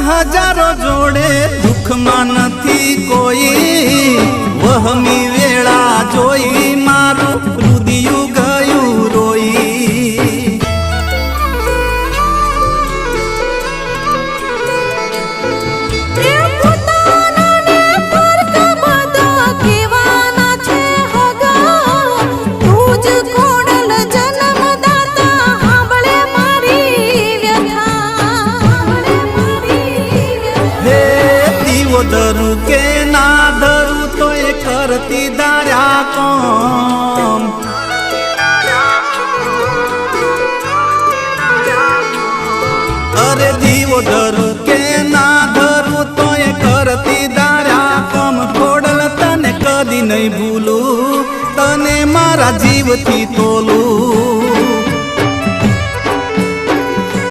હજારો જોડે દુઃખમાં નથી કોઈ વહમી વેળા જોઈ મારું રુદિયું ગયું રોઈ ધરું કે ના ધરું તો એ કરતી દાર્યા કોમ અરે દીવો ધરું કે ના ધરું તો એ કરતી દાર્યા કોમ ખોડલ તને કદી નહીં ભૂલું તને મારા જીવથી તોલું